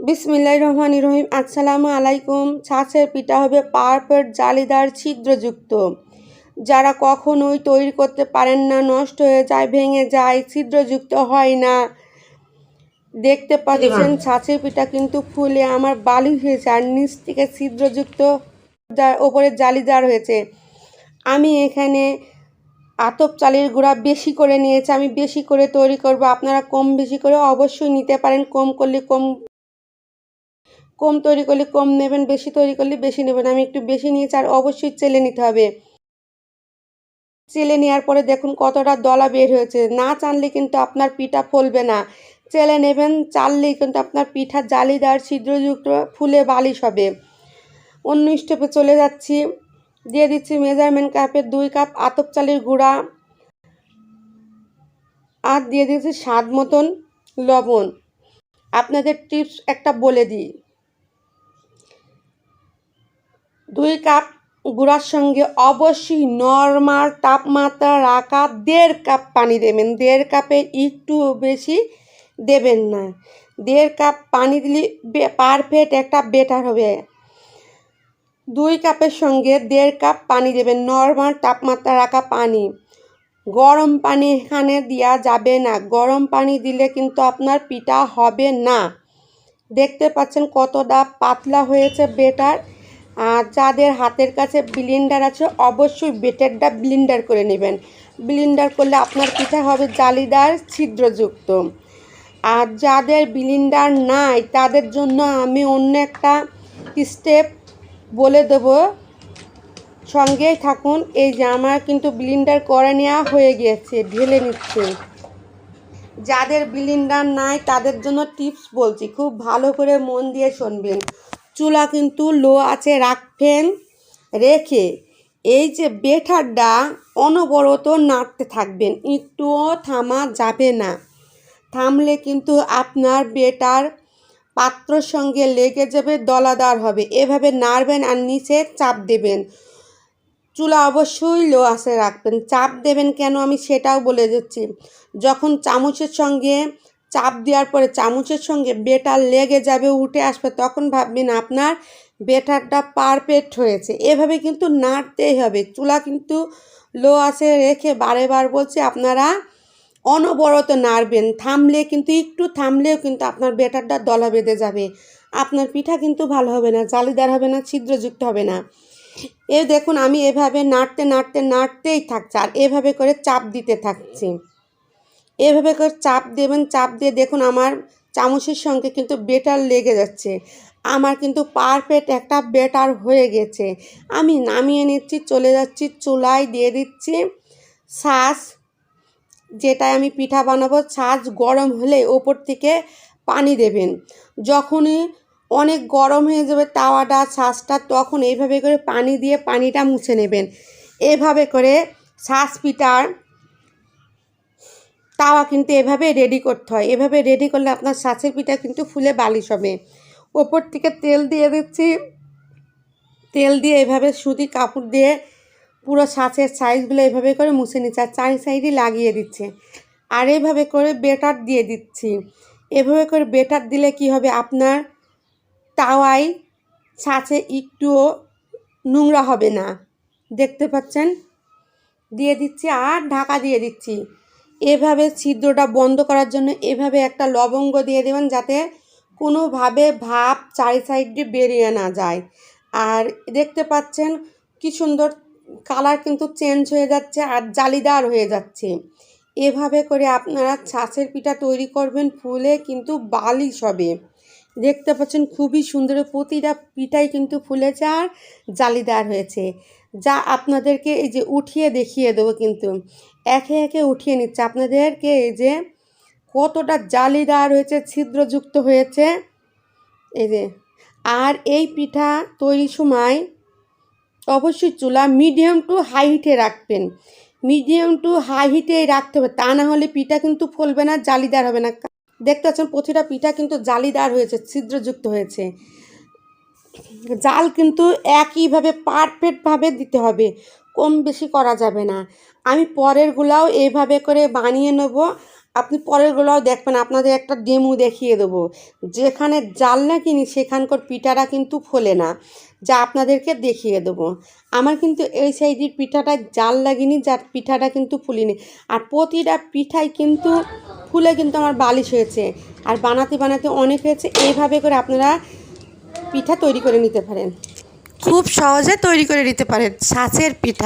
বিসমিল্লাহির রহমানির রহিম। আসসালামু আলাইকুম। ছাঁচের পিঠা হবে পারফেক্ট জালিদার ছিদ্রযুক্ত। যারা কখনোই তৈরি করতে পারেন না, নষ্ট হয়ে যায়, ভেঙে যায়, ছিদ্রযুক্ত হয় না। দেখতে পাচ্ছেন ছাঁচের পিঠা কিন্তু ফুলে আমার বালি হয়েছে আর নিচ থেকে ছিদ্রযুক্ত, যার ওপরে জালিদার হয়েছে। আমি এখানে আতপ চালের গুঁড়া বেশি করে নিয়েছি, আমি বেশি করে তৈরি করব। আপনারা কম বেশি করে অবশ্যই নিতে পারেন। কম করলে কম তৈরি করলে কম নেবেন, বেশি তৈরি করলে বেশি নেবেন। আমি একটু বেশি নিয়েছি আর অবশ্যই চেলে নিতে হবে। চেলে নেওয়ার পরে দেখুন কতটা দলা বের হয়েছে। না চাললে কিন্তু আপনার পিঠা ফলবে না। চেলে নেবেন, চাললেই কিন্তু আপনার পিঠা জালিদার ছিদ্রযুক্ত ফুলে বালিশ হবে। অন্য স্টেপে চলে যাচ্ছি। দিয়ে দিচ্ছি মেজারমেন্ট কাপে 2 কাপ আতপ চালের গুঁড়া আর দিয়ে দিচ্ছি স্বাদ মতন লবণ। আপনাদের টিপস একটা বলে দিই, 2 কাপ গুঁড়ার সঙ্গে অবশ্যই নর্মাল তাপমাত্রা রাখা 1.5 কাপ পানি দেবেন। 1.5 কাপে একটু বেশি দেবেন না। 1.5 কাপ পানি দিলে পারফেক্ট একটা বেটার হবে। 2 কাপের সঙ্গে 1.5 কাপ পানি দেবেন, নর্মাল তাপমাত্রা রাখা পানি। গরম পানি এখানে দেওয়া যাবে না। গরম পানি দিলে কিন্তু আপনার পিঠা হবে না। দেখতে পাচ্ছেন কতটা পাতলা হয়েছে বেটার। আর যাদের হাতের কাছে ব্লেন্ডার আছে অবশ্যই বেটারটা ব্লেন্ডার করে নেবেন। ব্লেন্ডার করলে আপনার পিঠা হবে জালিদার ছিদ্রযুক্ত। আর যাদের ব্লেন্ডার নাই তাদের জন্য আমি অন্য একটা স্টেপ বলে দেব, সঙ্গেই থাকুন। এই যে আমার কিন্তু ব্লেন্ডার করে নেওয়া হয়ে গিয়েছে, ঢেলে নিচ্ছে। যাদের ব্লেন্ডার নাই তাদের জন্য টিপস বলছি, খুব ভালো করে মন দিয়ে শুনবেন। চুলা কিন্তু লো আছে রাখবেন, রেখে এই যে বেটারটা অনবরত নাড়তে থাকবেন, একটুও থামা যাবে না। থামলে কিন্তু আপনার বেটার পাত্রর সঙ্গে লেগে যাবে, দলাদার হবে। এভাবে নাড়বেন আর নিচে চাপ দেবেন। চুলা অবশ্যই লো আছে রাখবেন। চাপ দেবেন কেন আমি সেটাও বলে দিচ্ছি। যখন চামচের সঙ্গে চাপ দেওয়ার পরে চামচের সঙ্গে বেটার লেগে যাবে, উঠে আসবে, তখন ভাববেন আপনার বেটারটা পারফেক্ট হয়েছে। এভাবে কিন্তু নাড়তেই হবে। চুলা কিন্তু লো আছে রেখে বারে বার বলছি আপনারা অনবরত নাড়বেন। থামলে কিন্তু একটু থামলেও কিন্তু আপনার বেটারটা দলা বেঁধে যাবে। আপনার পিঠা কিন্তু ভালো হবে না, জালিদার হবে না, ছিদ্রযুক্ত হবে না। দেখুন আমি এভাবে নাড়তেই থাকছি আর এভাবে করে চাপ দিতে থাকছি। এভাবে করে চাপ দেবেন। চাপ দিয়ে দেখুন আমার চামচের সঙ্গে কিন্তু বেটার লেগে যাচ্ছে। আমার কিন্তু পারফেক্ট একটা বেটার হয়ে গেছে। আমি নামিয়ে নিচ্ছি, চলে যাচ্ছি চুলায়, দিয়ে দিচ্ছি ছাঁচ, যেটায় আমি পিঠা বানাবো। ছাঁচ গরম হলে ওপর থেকে পানি দেবেন। যখনই অনেক গরম হয়ে যাবে তাওয়াটা, ছাঁচটা, তখন এইভাবে করে পানি দিয়ে পানিটা মুছে নেবেন। এভাবে করে ছাঁচ পিঠার তাওয়া কিন্তু এভাবে রেডি করতে হয়। এভাবে রেডি করলে আপনার ছাঁচের পিঠা কিন্তু ফুলে বালিশ হবে। ওপর থেকে তেল দিয়ে দিচ্ছি। তেল দিয়ে এভাবে সুতি কাপড় দিয়ে পুরো ছাঁচের সাইজগুলো এভাবে করে মুছে নিচ্ছে আর 4 সাইডই লাগিয়ে দিচ্ছে। আর এইভাবে করে বেটার দিয়ে দিচ্ছি। এভাবে করে বেটার দিলে কি হবে, আপনার তাওয়ায় ছাঁচে একটুও নোংরা হবে না। দেখতে পাচ্ছেন, দিয়ে দিচ্ছি আর ঢাকা দিয়ে দিচ্ছি। এভাবে ছিদ্রটা বন্ধ করার জন্য এভাবে একটা লবঙ্গ দিয়ে দেবেন, যাতে কোনোভাবে ভাপ 4 সাইড দিয়ে বেরিয়ে না যায়। আর দেখতে পাচ্ছেন কি সুন্দর কালার কিন্তু চেঞ্জ হয়ে যাচ্ছে আর জালিদার হয়ে যাচ্ছে। এভাবে করে আপনারা ছাঁচের পিঠা তৈরি করবেন, ফুলে কিন্তু বালিশ হবে। দেখতে পাচ্ছেন খুবই সুন্দর, প্রতিটা পিঠাই কিন্তু ফুলেছে আর জালিদার হয়েছে। যা আপনাদেরকে এই যে উঠিয়ে দেখিয়ে দেবো, কিন্তু একে একে উঠিয়ে নিচ্ছে আপনাদেরকে। এই যে কতটা জালিদার হয়েছে, ছিদ্রযুক্ত হয়েছে এই যে। আর এই পিঠা তৈরির সময় অবশ্যই চুলা মিডিয়াম টু হাই হিটে রাখবেন। মিডিয়াম টু হাই হিটেই রাখতে হবে, তা না হলে পিঠা কিন্তু ফলবে না, জালিদার হবে না। দেখতে পাচ্ছেন প্রতিটা পিঠা কিন্তু জালিদার হয়েছে, ছিদ্রযুক্ত হয়েছে। জাল কিন্তু একইভাবে পারফেক্টভাবে দিতে হবে, কম বেশি করা যাবে না। আমি পরেরগুলাও এইভাবে করে বানিয়ে নেব আপনি পরেরগুলোও দেখবেন, আপনাদের একটা ডেমো দেখিয়ে দেবো। যেখানে জাল না কিনি সেখানকার পিঠাটা কিন্তু ফোলে না, যা আপনাদেরকে দেখিয়ে দেবো। আমার কিন্তু এই সাইডের পিঠাটা জাল লাগেনি, যার পিঠাটা কিন্তু ফুলিনি। আর প্রতিটা পিঠাই কিন্তু ফুলে কিন্তু আমার বালিশ হয়েছে, আর বানাতে বানাতে অনেক হয়েছে। এইভাবে করে আপনারা পিঠা তৈরি করে নিতে পারেন, খুব সহজে তৈরি করে নিতে পারেন ছাঁচের পিঠা।